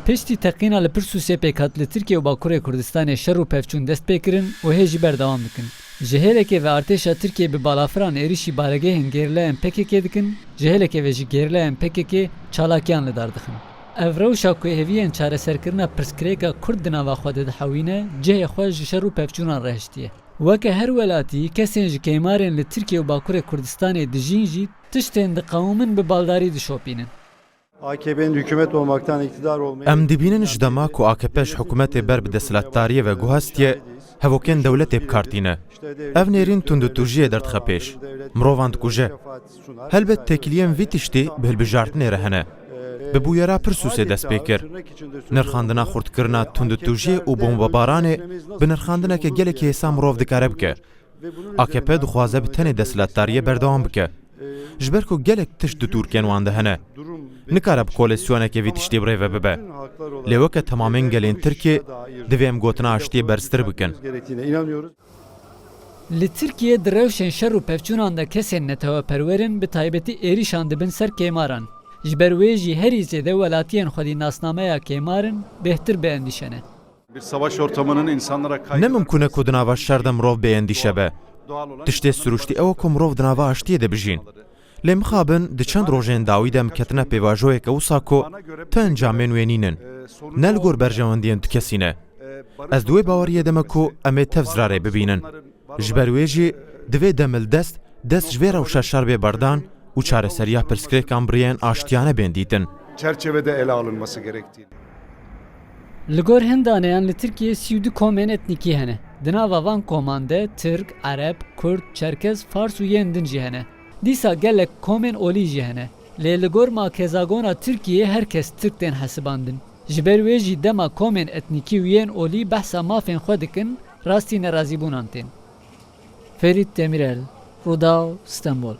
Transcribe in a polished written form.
Piştî teqîna li Pirsûsê pêkhat li Tirkiye û Bakurê Kurdistanê şer û pevçûn dest pê kirin û hê jî berdewam dikin. Ji hêlekê ve artêşa Tirkiye bi balafiran êrişî baregehên gêrleyên PKK dikin, ji hêlekê ve jî gêrleyên PKK çalakiyan li dar dixin. Ev rewşa ku hêviyên çareserkirina pirsgirêka Kurd di nava xwe de dihewîne, cihê xwe ji şer û pevçûnan rehiştiye. Weke her welatî kesên ji kêmarên li Tirkiye û Bakurê Kurdistanê dijîn jî tiştên diqewîmin bi baldarî dişopînin. AKP'nin hükümet olmaktan iktidar olmayı... Em dibînin ji dema ku AKP ji hikûmetê ber bi desthilatdariyê ve guhestiye hevokên dewletê bikartîne. Ev nêrîn tundutûjiyê derdixwe pêş. Mirovan dikuje. Helbet têkiliyên vî tiştî bi hilbijartinê re hene. Bi bûyera Pirsûsê dest pê kir. Nirxandina xurtkirina tundutûjiyê û bombebaranê bi nirxandineke gelekî hêsa mirov dikare bike. AKP dixwaze bi tenê desthilatdariyê berdewam bike. Ji ber ku gelek tişt di Tirkiyên wan de hene. Nikare bi koalisyonekê vî tiştî birêve bibe. Lê weke temamên gelên Tirkiye divê em gotina aştiyê berstir bikin. Li Tirkiye di rewşên şer û pevçûnan de kesên neteweperwerin bi taybetî êrîşan dibin ser kêmaran. Ji ber wê jî herî zêde welatiyên xwedî nasnameya kêmarin bêhtir biendîşene. Bir savaş ortamının insanlara Ne mimkûn e ku di nava şer de mirov bêendîşe be. Tiştê siruştî ew e ku mirov di nava aştiyê de bijîn. Lê mixabin di çend rojên dawî de miketine pêvajoyeke wisa ku te encamên wê nînin. Ne li gor berjewendiyên tikesî ne. Ez di wê baweriyê de me ku em ê tev zirarê bibînin. Ji ber wê jî divê demil dest ji vê rewşa şer bê berdan û çareseriya pirsgirêkan biriyên aştiyane bên dîtin. çerçevede ele alınması gerektiğini. Li gor hindaneyan li Tirkiye 32 komên etnîkî hene. Di nava van koman de Tirk, Ereb, Kurd, Çerkez, Fars û yên din jî hene. Dîsa gelek komên olî jî hene. Lê li gor makezagona Tirkiye herkes Tirk tên hesibandin. Ji ber wê jî dema komên etnîkî û yên olî behsa mafên xwe dikin, rastî nerazîbûnan tên. Ferit Demirel, Rûdaw, İstanbul.